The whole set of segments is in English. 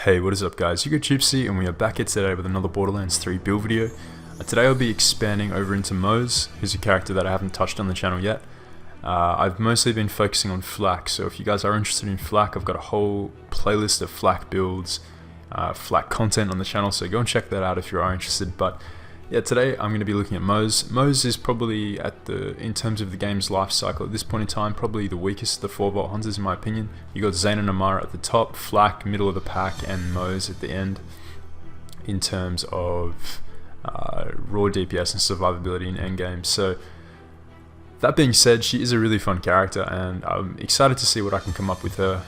Hey, what is up guys, Gypsy, and we are back here today with another Borderlands 3 build video. Today I'll be expanding over into Moze, who's a character that I haven't touched on the channel yet. I've mostly been focusing on Flak, so if you guys are interested in Flak, I've got a whole playlist of Flak builds, Flak content on the channel, so go and check that out if you are interested. But yeah, today I'm going to be looking at Moze. Moze is probably, in terms of the game's life cycle at this point in time, probably the weakest of the 4 Vault Hunters in my opinion. You got Zane and Amara at the top, Flak middle of the pack, and Moze at the end in terms of raw DPS and survivability in endgame. So that being said, she is a really fun character, and I'm excited to see what I can come up with her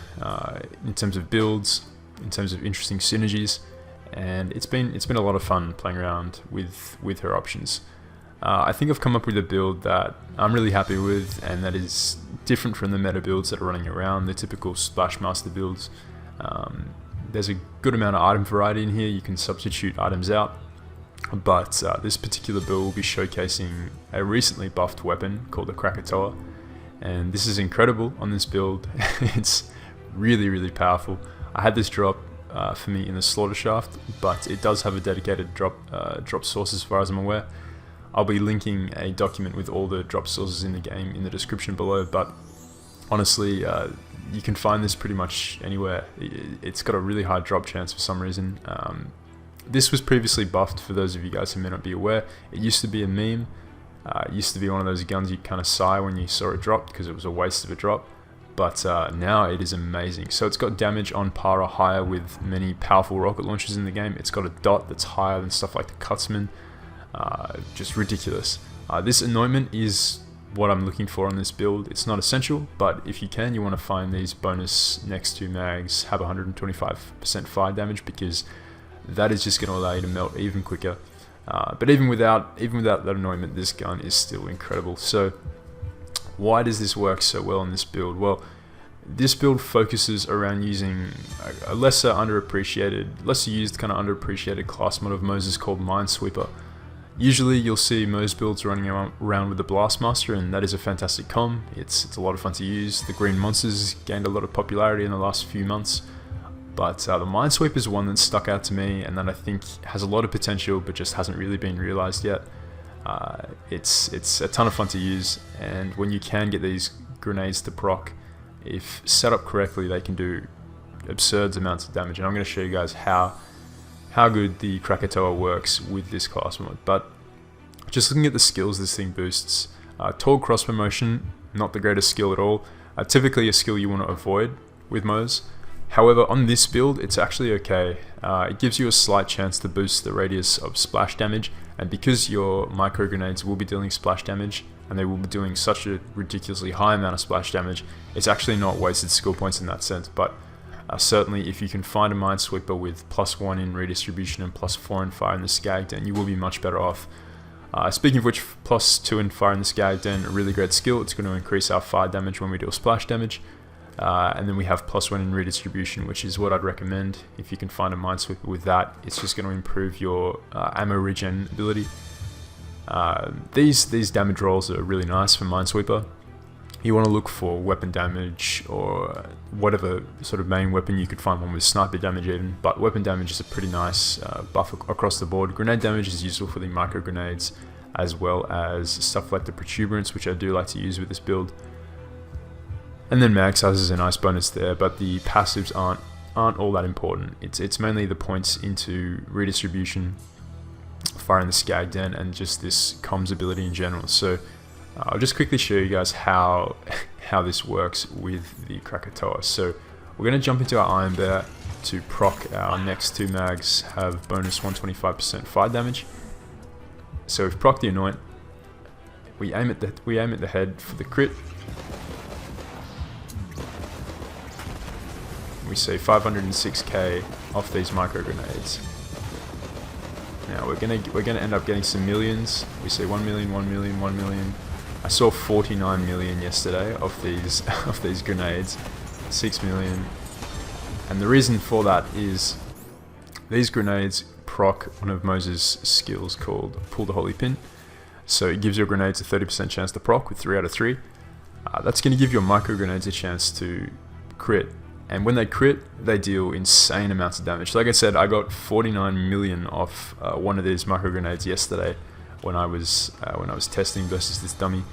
in terms of builds, in terms of interesting synergies. And it's been a lot of fun playing around with her options. I think I've come up with a build that I'm really happy with, and that is different from the meta builds that are running around, the typical Splash Master builds. There's a good amount of item variety in here. You can substitute items out, but this particular build will be showcasing a recently buffed weapon called the Krakatoa, and this is incredible on this build. It's really powerful. I had this drop for me in the Slaughter Shaft, but it does have a dedicated drop source as far as I'm aware. I'll be linking a document with all the drop sources in the game in the description below, but honestly you can find this pretty much anywhere. It's got a really high drop chance for some reason. This was previously buffed, for those of you guys who may not be aware. It used to be a meme. It used to be one of those guns you'd kind of sigh when you saw it drop because it was a waste of a drop. But now it is amazing. So it's got damage on par or higher with many powerful rocket launchers in the game. It's got a dot that's higher than stuff like the Cutsman. Just ridiculous. This anointment is what I'm looking for on this build. It's not essential, but if you can, you want to find these bonus next 2 mags have 125% fire damage, because that is just going to allow you to melt even quicker. But even without that anointment, this gun is still incredible. So why does this work so well in this build? Well, this build focuses around using a lesser used kind of underappreciated class mod of Moze called Minesweeper. Usually you'll see Moze builds running around with the Blastmaster, and that is a fantastic comm. It's a lot of fun to use. The green monsters gained a lot of popularity in the last few months, but the Minesweeper is one that stuck out to me and that I think has a lot of potential but just hasn't really been realized yet. It's a ton of fun to use, and when you can get these grenades to proc, if set up correctly, they can do absurd amounts of damage. And I'm going to show you guys how good the Krakatoa works with this class mod. But just looking at the skills this thing boosts, tall cross promotion, not the greatest skill at all. Typically a skill you want to avoid with Moze. However, on this build, it's actually okay. It gives you a slight chance to boost the radius of splash damage, and because your micro grenades will be dealing splash damage, and they will be doing such a ridiculously high amount of splash damage, it's actually not wasted skill points in that sense. But certainly if you can find a Minesweeper with +1 in redistribution and +4 in fire in the Skag Den, you will be much better off. Speaking of which, +2 in fire in the Skag Den, a really great skill. It's going to increase our fire damage when we deal splash damage. And then we have +1 in redistribution, which is what I'd recommend. If you can find a Minesweeper with that, it's just going to improve your ammo regen ability. These damage rolls are really nice for Minesweeper. You want to look for weapon damage or whatever sort of main weapon. You could find one with sniper damage even, but weapon damage is a pretty nice buff across the board. Grenade damage is useful for the micro grenades, as well as stuff like the Protuberance, which I do like to use with this build. And then mag size is a nice bonus there, but the passives aren't all that important. It's mainly the points into redistribution, fire in the Skag Den, and just this comms ability in general. So I'll just quickly show you guys how this works with the Krakatoa. So we're going to jump into our Iron Bear to proc our next 2 mags have bonus 125% fire damage. So we've proc the anoint. We aim at the head for the crit. We say 506k off these micro grenades. Now we're gonna end up getting some millions. We say 1 million, 1 million, 1 million. I saw 49 million yesterday of these grenades. 6 million. And the reason for that is these grenades proc one of Moze's skills called Pull the Holy Pin. So it gives your grenades a 30% chance to proc with 3 out of 3. That's going to give your micro grenades a chance to crit. and when they crit, they deal insane amounts of damage. Like I said, I got 49 million off one of these micro grenades yesterday when I was testing versus this dummy.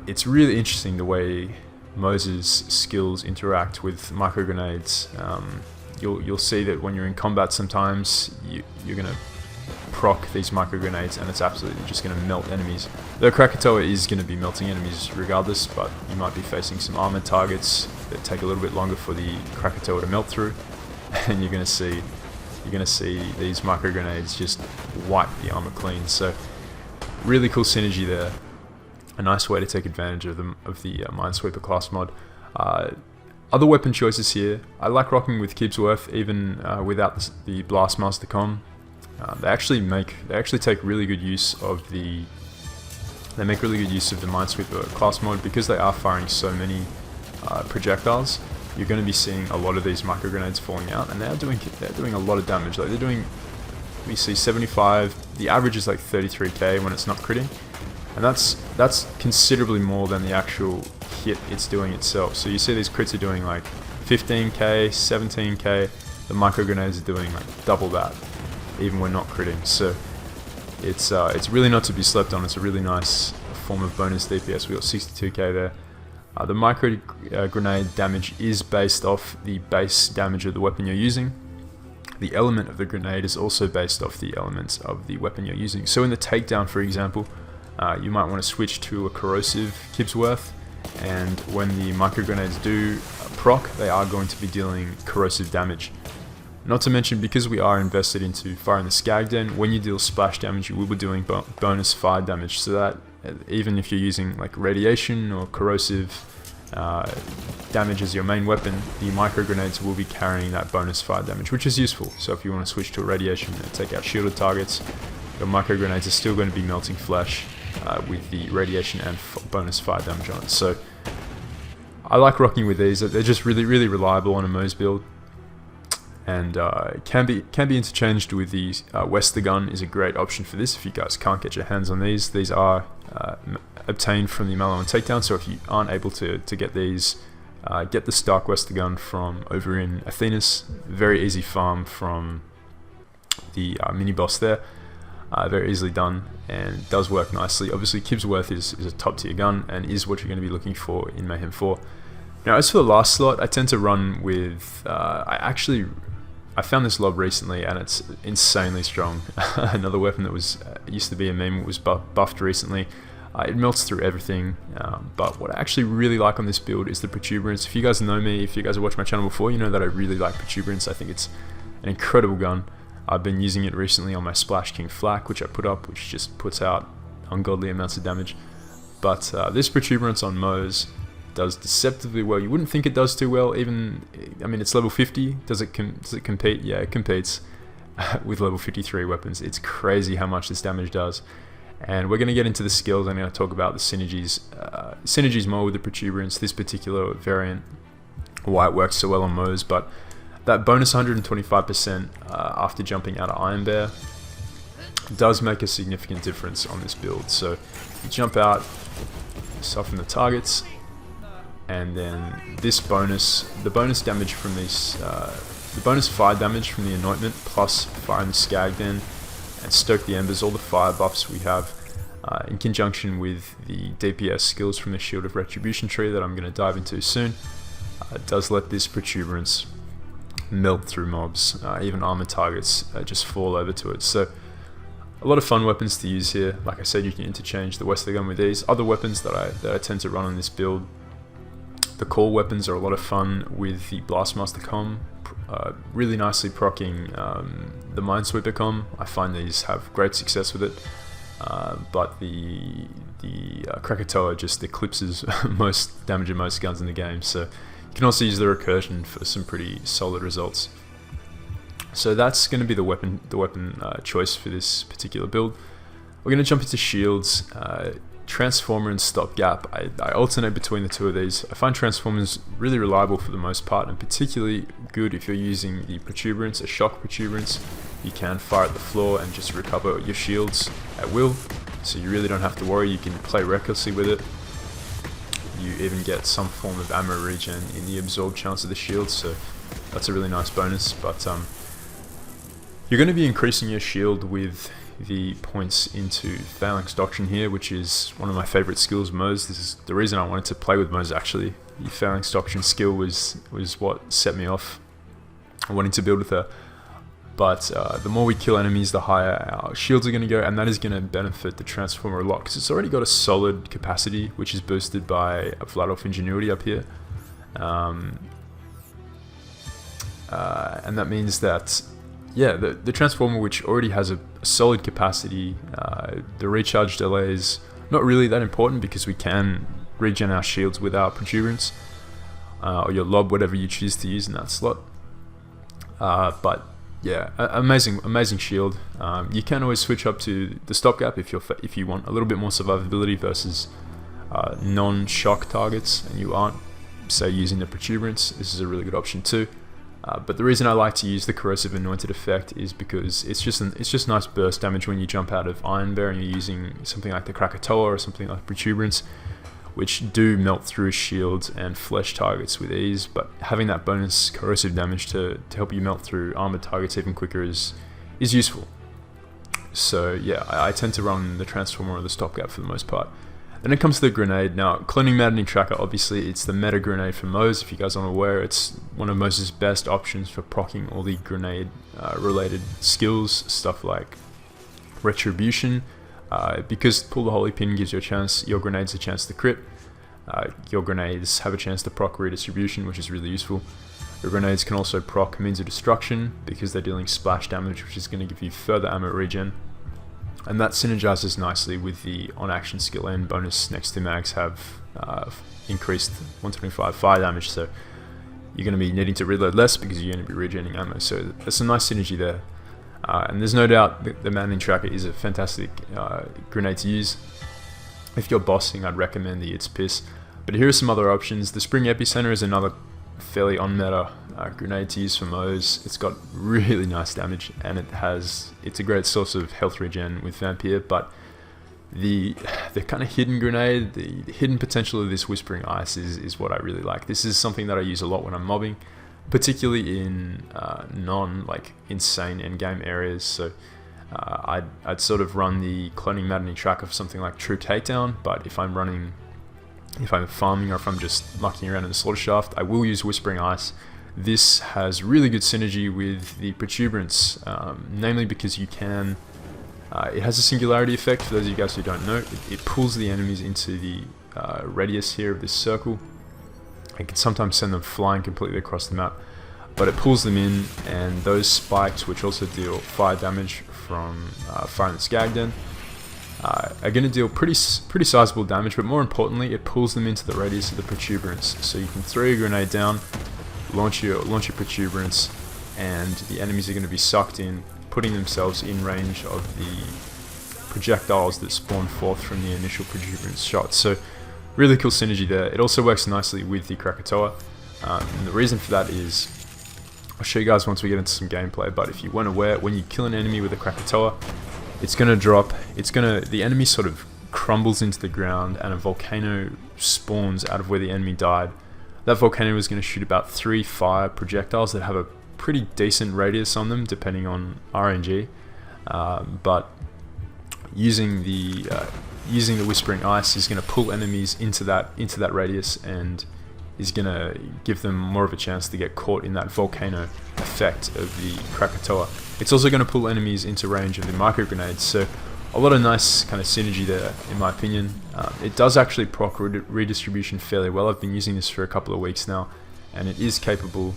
It's really interesting the way Moze's skills interact with micro grenades. You'll see that when you're in combat, sometimes you're gonna proc these micro grenades, and it's absolutely just gonna melt enemies. Though Krakatoa is gonna be melting enemies regardless, but you might be facing some armored targets that take a little bit longer for the Krakatoa to melt through, and you're gonna see these micro grenades just wipe the armor clean. So really cool synergy there. A nice way to take advantage of the Minesweeper class mod. Other weapon choices here. I like rocking with Kibsworth even without the Blastmaster com. They actually take really good use of the Minesweeper class mod because they are firing so many projectiles. You're going to be seeing a lot of these micro grenades falling out, and they're doing a lot of damage. Like they're doing, we see 75. The average is like 33k when it's not critting. And that's considerably more than the actual hit it's doing itself. So you see these crits are doing like 15k, 17k. The micro grenades are doing like double that, even when not critting. So it's really not to be slept on. It's a really nice form of bonus DPS. We got 62k there. The micro grenade damage is based off the base damage of the weapon you're using. The element of the grenade is also based off the elements of the weapon you're using. So in the takedown, for example, you might want to switch to a corrosive Kibsworth, and when the micro grenades do proc, they are going to be dealing corrosive damage. Not to mention, because we are invested into firing the Skag Den, when you deal splash damage, you will be doing bonus fire damage. So that even if you're using like radiation or corrosive damage as your main weapon, the micro grenades will be carrying that bonus fire damage, which is useful. So if you want to switch to a radiation and take out shielded targets, your micro grenades are still going to be melting flesh with the radiation and bonus fire damage on it. So I like rocking with these. They're just really reliable on a Moze build, and can be interchanged with the Wester gun. Is a great option for this if you guys can't get your hands on these. These are obtained from the Mallow and Takedown, so if you aren't able to get these, get the Stark Wester gun from over in Athenas. Very easy farm from the mini boss there. Very easily done and does work nicely. Obviously Kibsworth is a top tier gun and is what you're going to be looking for in Mayhem 4. Now as for the last slot, I tend to run with, I found this lob recently and it's insanely strong. Another weapon that was used to be a meme was buffed recently. It melts through everything, but what I actually really like on this build is the Protuberance. If you guys know me, if you guys have watched my channel before, you know that I really like Protuberance. I think it's an incredible gun. I've been using it recently on my Splash King Flak, which I put up, which just puts out ungodly amounts of damage. But this Protuberance on Moze does deceptively well. You wouldn't think it does too well, even, I mean, it's level 50. Does it compete? Yeah, it competes with level 53 weapons. It's crazy how much this damage does. And we're going to get into the skills. I'm going to talk about the synergies. Synergies more with the Protuberance, this particular variant, why it works so well on Moze, but that bonus 125% after jumping out of Iron Bear does make a significant difference on this build. So you jump out, soften the targets, and then this bonus, the bonus damage from these, the bonus fire damage from the Anointment plus firing the Skag Den and Stoke the Embers, all the fire buffs we have in conjunction with the DPS skills from the Shield of Retribution tree that I'm going to dive into soon, does let this Protuberance melt through mobs. Even armored targets just fall over to it. So a lot of fun weapons to use here. Like I said, you can interchange the Wester gun with these. Other weapons that I tend to run on this build, the call weapons are a lot of fun with the Blastmaster com, really nicely proccing the Minesweeper com. I find these have great success with it, but the Krakatoa just eclipses most damage of most guns in the game. So you can also use the recursion for some pretty solid results. So that's going to be the weapon choice for this particular build. We're going to jump into shields, Transformer and Stopgap. I alternate between the two of these. I find Transformers really reliable for the most part, and particularly good if you're using the Protuberance, a shock Protuberance. You can fire at the floor and just recover your shields at will, so you really don't have to worry. You can play recklessly with it. you even get some form of ammo regen in the absorb chance of the shield, so that's a really nice bonus. But you're going to be increasing your shield with the points into Phalanx Doctrine here, which is one of my favorite skills, Moze. This is the reason I wanted to play with Moze, actually. The Phalanx Doctrine skill was what set me off wanting to build with her. But the more we kill enemies, the higher our shields are going to go, and that is going to benefit the Transformer a lot, because it's already got a solid capacity, which is boosted by a flat off Ingenuity up here. And that means that, yeah, the Transformer, which already has a solid capacity, the recharge delay is not really that important, because we can regen our shields with our Protuberance, or your lob, whatever you choose to use in that slot. But yeah, amazing shield. You can always switch up to the stopgap if you want a little bit more survivability versus non-shock targets, and you aren't, say, using the Protuberance. This is a really good option too. But the reason I like to use the corrosive anointed effect is because it's just nice burst damage when you jump out of Iron Bear and you're using something like the Krakatoa or something like Protuberance, which do melt through shields and flesh targets with ease, but having that bonus corrosive damage to help you melt through armored targets even quicker is useful. So yeah, I tend to run the Transformer or the stopgap for the most part. Then it comes to the grenade. Now, Cloning Maddening Tracker, obviously it's the meta grenade for Moze. If you guys aren't aware, it's one of Moze's best options for proccing all the grenade related skills, stuff like Retribution. Because Pull the Holy Pin gives your grenades a chance to crit. Your grenades have a chance to proc Redistribution, which is really useful. Your grenades can also proc Means of Destruction, because they're dealing splash damage, which is going to give you further ammo regen. And that synergizes nicely with the on-action skill and bonus next to mags have increased 125 fire damage, so you're going to be needing to reload less because you're going to be regenerating ammo. So there's some nice synergy there. And there's no doubt that the Maddening Tracker is a fantastic grenade to use. If you're bossing, I'd recommend the It's Piss. But here are some other options. The Spring Epicenter is another fairly on-meta grenade to use for Moze. It's got really nice damage, and it's a great source of health regen with Vampire, but the kind of hidden grenade, the hidden potential of this Whispering Ice is what I really like. This is something that I use a lot when I'm mobbing, particularly in insane endgame areas. So I'd sort of run the Cloning Maddening Tracker for something like True Takedown, but if I'm farming or if I'm just mucking around in the Slaughter Shaft, I will use Whispering Ice. This has really good synergy with the Protuberance, namely because you can, it has a singularity effect. For those of you guys who don't know, it pulls the enemies into the radius here of this circle. It can sometimes send them flying completely across the map, but it pulls them in, and those spikes, which also deal fire damage from firing the Skag Den, are going to deal pretty sizable damage, but more importantly, it pulls them into the radius of the Protuberance. So you can throw your grenade down, launch your Protuberance, and the enemies are going to be sucked in, putting themselves in range of the projectiles that spawn forth from the initial Protuberance shot. So really cool synergy there. It also works nicely with the Krakatoa, and the reason for that is, I'll show you guys once we get into some gameplay, but if you weren't aware, when you kill an enemy with a Krakatoa, it's going to drop, the enemy sort of crumbles into the ground and a volcano spawns out of where the enemy died. That volcano is going to shoot about 3 fire projectiles that have a pretty decent radius on them, depending on RNG. But using the Whispering Ice is going to pull enemies into that radius, and is going to give them more of a chance to get caught in that volcano effect of the Krakatoa. It's also going to pull enemies into range of the micro grenades, so a lot of nice kind of synergy there, in my opinion. It does actually proc Redistribution fairly well. I've been using this for a couple of weeks now, and it is capable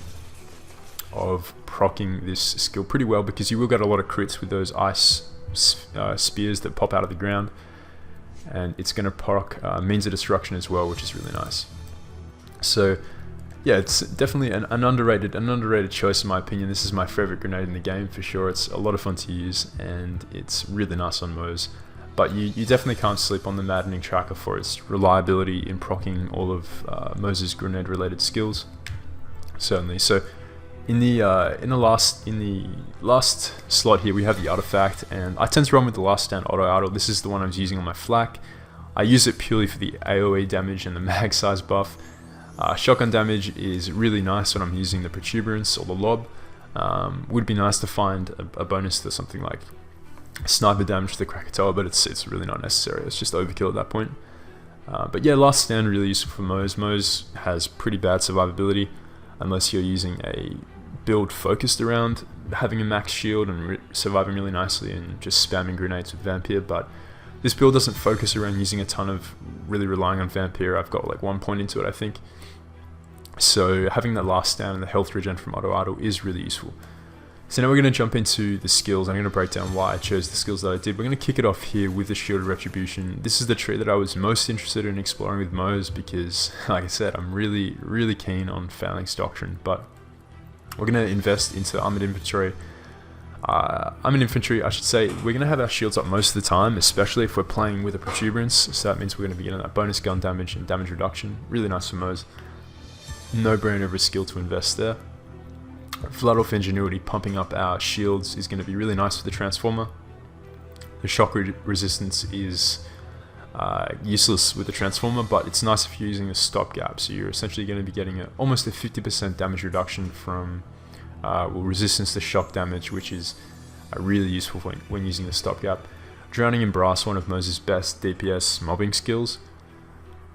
of proccing this skill pretty well, because you will get a lot of crits with those ice spears that pop out of the ground, and it's going to proc Means of Destruction as well, which is really nice. So yeah, it's definitely an underrated choice in my opinion. This is my favorite grenade in the game for sure. It's a lot of fun to use, and it's really nice on Moze. But you definitely can't sleep on the Maddening Tracker for its reliability in proccing all of Moze's grenade related skills. Certainly. So in the last slot here we have the artifact, and I tend to run with the Last Stand auto idle. This is the one I was using on my flak. I use it purely for the AoE damage and the mag size buff. Shotgun damage is really nice when I'm using the Protuberance or the lob. Would be nice to find a bonus to something like sniper damage to the Krakatoa, but it's really not necessary. It's just overkill at that point. But yeah, last stand really useful for Moze. Moze has pretty bad survivability unless you're using a build focused around having a max shield and surviving really nicely and just spamming grenades with Vampire. But this build doesn't focus around using a ton of really relying on Vampire. I've got like 1 point into it, I think. So having that last stand and the health regen from auto idle is really useful. So now we're going to jump into the skills. I'm going to break down why I chose the skills that I did. We're going to kick it off here with the Shield of Retribution. This is the tree that I was most interested in exploring with Moze because, like I said, I'm really keen on Phalanx Doctrine. But we're going to invest into Armored Infantry. Armored Infantry, I should say, we're going to have our shields up most of the time, especially if we're playing with a Protuberance. So that means we're going to be getting that bonus gun damage and damage reduction. Really nice for Moze. No brainer of a skill to invest there. Flood off Ingenuity pumping up our shields is going to be really nice for the Transformer. The shock resistance is useless with the Transformer, but it's nice if you're using a stopgap. So you're essentially going to be getting almost a 50% damage reduction from resistance to shock damage, which is really useful when using the stopgap. Drowning in Brass, one of Moze's best DPS mobbing skills.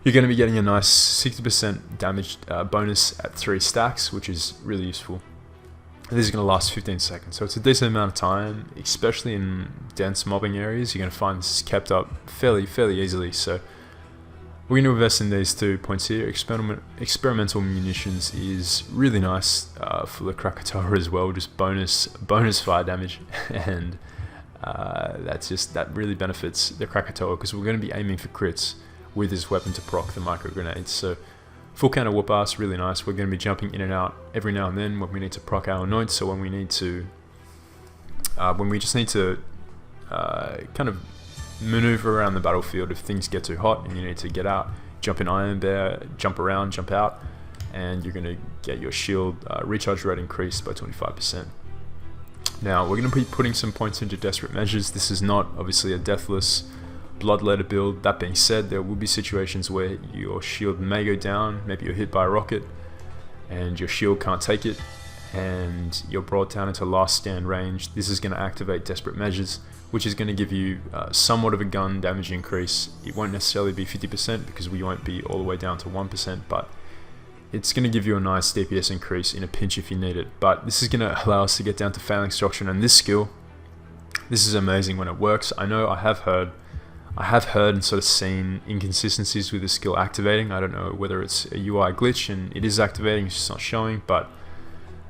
You're going to be getting a nice 60% damage bonus at 3 stacks, which is really useful. This is going to last 15 seconds, so it's a decent amount of time, especially in dense mobbing areas. You're going to find this is kept up fairly easily. So we're going to invest in these 2 points here. Experimental munitions is really nice for the Krakatoa as well, just bonus fire damage, and that really benefits the Krakatoa because we're going to be aiming for crits with this weapon to proc the micro grenades. So full counter whoop ass, really nice. We're going to be jumping in and out every now and then when we need to proc our anoints. So when we just need to kind of maneuver around the battlefield if things get too hot and you need to get out, jump in Iron Bear, jump around, jump out, and you're going to get your shield recharge rate increased by 25%. Now we're going to be putting some points into Desperate Measures. This is not obviously a deathless bloodletter build. That being said, there will be situations where your shield may go down, maybe you're hit by a rocket and your shield can't take it and you're brought down into last stand range. This is going to activate Desperate Measures, which is going to give you somewhat of a gun damage increase. It won't necessarily be 50% because we won't be all the way down to 1%, but it's going to give you a nice DPS increase in a pinch if you need it. But this is going to allow us to get down to Phalanx Doctrine, and this skill, this is amazing when it works. I know I have heard and sort of seen inconsistencies with the skill activating. I don't know whether it's a UI glitch and it is activating, it's just not showing, but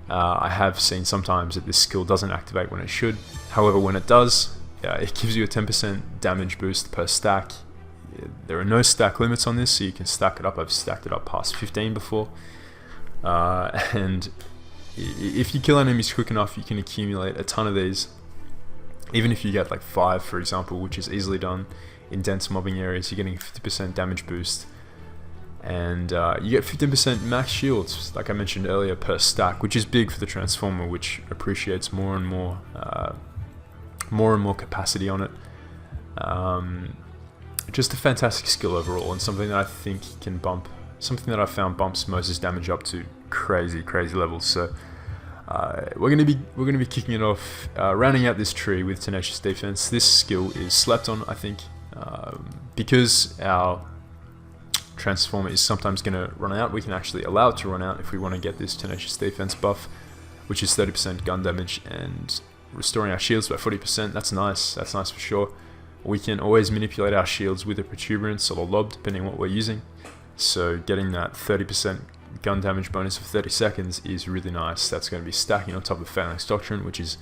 I have seen sometimes that this skill doesn't activate when it should. However, when it does, it gives you a 10% damage boost per stack. There are no stack limits on this, so you can stack it up. I've stacked it up past 15 before. And if you kill enemies quick enough, you can accumulate a ton of these. Even if you get like 5, for example, which is easily done in dense mobbing areas, you're getting a 50% damage boost. And you get 15% max shields, like I mentioned earlier, per stack, which is big for the Transformer, which appreciates more and more capacity on it. Just a fantastic skill overall, and something that I think can bump, something that I found bumps Moze's damage up to crazy levels. So we're gonna be kicking it off, rounding out this tree with Tenacious Defense. This skill is slept on, I think, because our Transformer is sometimes going to run out. We can actually allow it to run out if we want to get this Tenacious Defense buff, which is 30% gun damage and restoring our shields by 40%. That's nice for sure. We can always manipulate our shields with a Protuberance or a lob, depending on what we're using. So getting that 30% gun damage bonus for 30 seconds is really nice. That's going to be stacking on top of Phalanx Doctrine, which is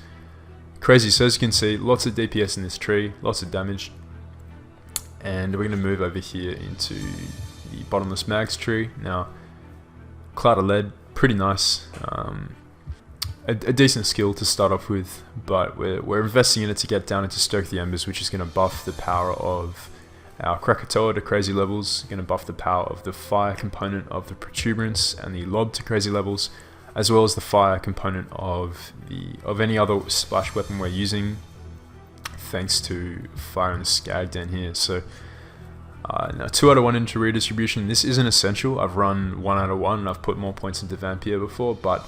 crazy. So as you can see, lots of DPS in this tree, lots of damage. And we're going to move over here into the Bottomless Mags tree. Now, Cloud of Lead, pretty nice. A decent skill to start off with, but we're investing in it to get down into Stoke the Embers, which is going to buff the power of our Krakatoa to crazy levels, going to buff the power of the fire component of the Protuberance and the lob to crazy levels, as well as the fire component of any other splash weapon we're using, thanks to Fire and the Skag down here. So Now 2 out of 1 into redistribution. This isn't essential. I've run 1 out of 1 and I've put more points into Vampire before, but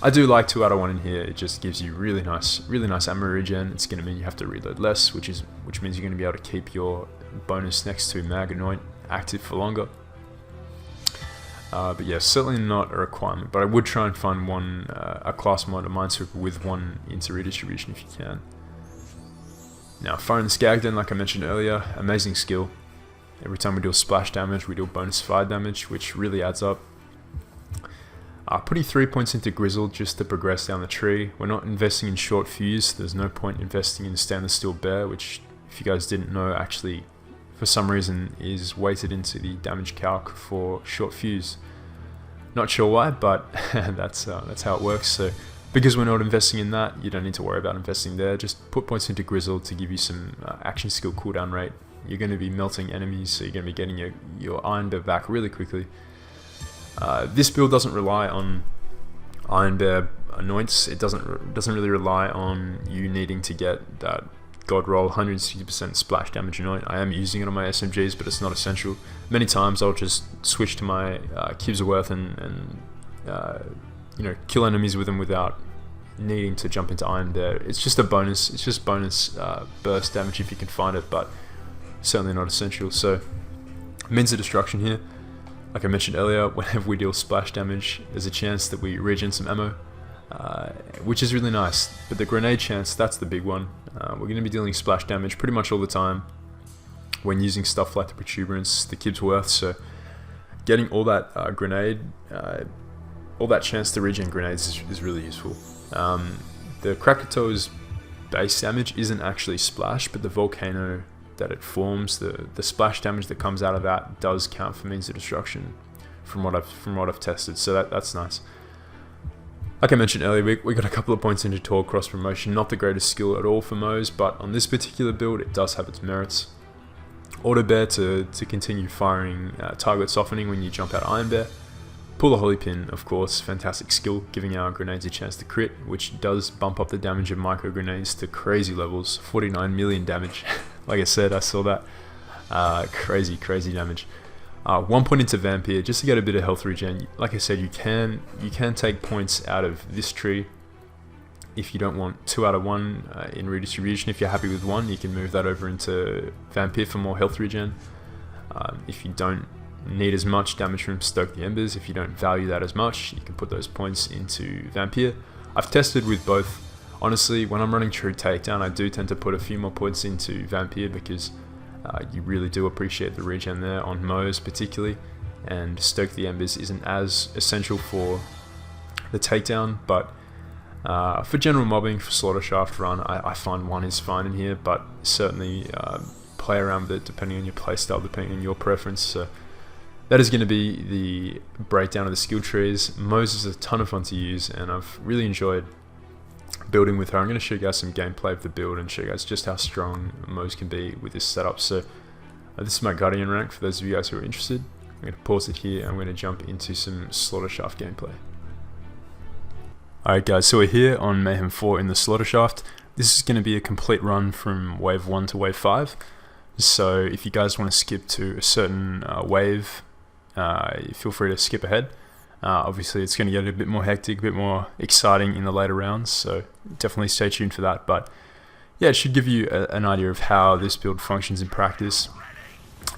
I do like 2 out of 1 in here. It just gives you really nice ammo regen. It's going to mean you have to reload less, which means you're going to be able to keep your bonus next to Mag Anoint active for longer. But yeah, certainly not a requirement, but I would try and find a class mod, a Minesweeper with 1 into redistribution if you can. Now, firing the Skag Den, like I mentioned earlier, amazing skill. Every time we deal splash damage, we deal bonus fire damage, which really adds up. Putting 3 points into Grizzle just to progress down the tree. We're not investing in short fuse. There's no point investing in Stainless Steel Bear, which, if you guys didn't know, actually for some reason is weighted into the damage calc for short fuse. Not sure why, but that's how it works. So because we're not investing in that, you don't need to worry about investing there. Just put points into Grizzle to give you some action skill cooldown rate. You're going to be melting enemies, so you're going to be getting your Iron Bear back really quickly. This build doesn't rely on Iron Bear anoints. It doesn't really rely on you needing to get that God roll 160% splash damage anoint. I am using it on my SMGs, but it's not essential. Many times I'll just switch to my Kibs Worth and you know, kill enemies with them without needing to jump into Iron Bear. It's just a bonus. It's just bonus burst damage if you can find it, but certainly not essential. So means of destruction here. Like I mentioned earlier, whenever we deal splash damage, there's a chance that we regen some ammo, which is really nice. But the grenade chance, that's the big one. We're going to be dealing splash damage pretty much all the time when using stuff like the Protuberance, the Kibs Worth. So getting all that all that chance to regen grenades is really useful. The Krakatoa's base damage isn't actually splash, but the volcano that it forms, the splash damage that comes out of that does count for means of destruction from what I've tested, so that's nice. Like I mentioned earlier, we got a couple of points into Tor cross promotion, not the greatest skill at all for Moze, but on this particular build it does have its merits. Auto Bear to continue firing target softening when you jump out Iron Bear. Pull the Holy Pin, of course, fantastic skill, giving our grenades a chance to crit, which does bump up the damage of micro grenades to crazy levels, 49 million damage. Like I said, I saw that. Crazy damage. 1 point into Vampire just to get a bit of health regen. Like I said, you can take points out of this tree if you don't want 2 out of 1 in redistribution. If you're happy with 1, you can move that over into Vampire for more health regen. If you don't need as much damage from Stoke the Embers, if you don't value that as much, you can put those points into Vampire. I've tested with both. Honestly, when I'm running True Takedown, I do tend to put a few more points into Vampire because you really do appreciate the regen there on Moze particularly, and Stoke the Embers isn't as essential for the takedown, but for general mobbing, for Slaughter Shaft run, I find 1 is fine in here, but certainly play around with it depending on your playstyle, depending on your preference. So that is going to be the breakdown of the skill trees. Moze is a ton of fun to use, and I've really enjoyed building with her. I'm going to show you guys some gameplay of the build and show you guys just how strong Moze can be with this setup. So this is my Guardian rank for those of you guys who are interested. I'm going to pause it here and I'm going to jump into some Slaughter Shaft gameplay. Alright guys, so we're here on Mayhem 4 in the Slaughter Shaft. This is going to be a complete run from wave 1 to wave 5. So if you guys want to skip to a certain wave, feel free to skip ahead. Obviously it's going to get a bit more hectic, a bit more exciting in the later rounds, so definitely stay tuned for that. But yeah, it should give you an idea of how this build functions in practice.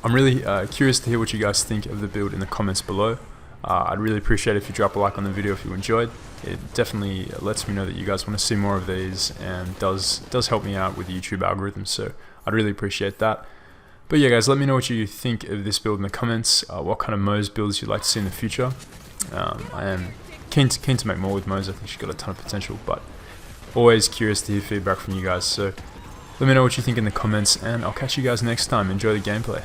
I'm really curious to hear what you guys think of the build in the comments below. I'd really appreciate it if you drop a like on the video if you enjoyed. It definitely lets me know that you guys want to see more of these, and does help me out with the YouTube algorithm, so I'd really appreciate that. But yeah guys, let me know what you think of this build in the comments, what kind of Moze builds you'd like to see in the future. I am keen to make more with Moze. I think she's got a ton of potential, but always curious to hear feedback from you guys, so let me know what you think in the comments, and I'll catch you guys next time. Enjoy the gameplay.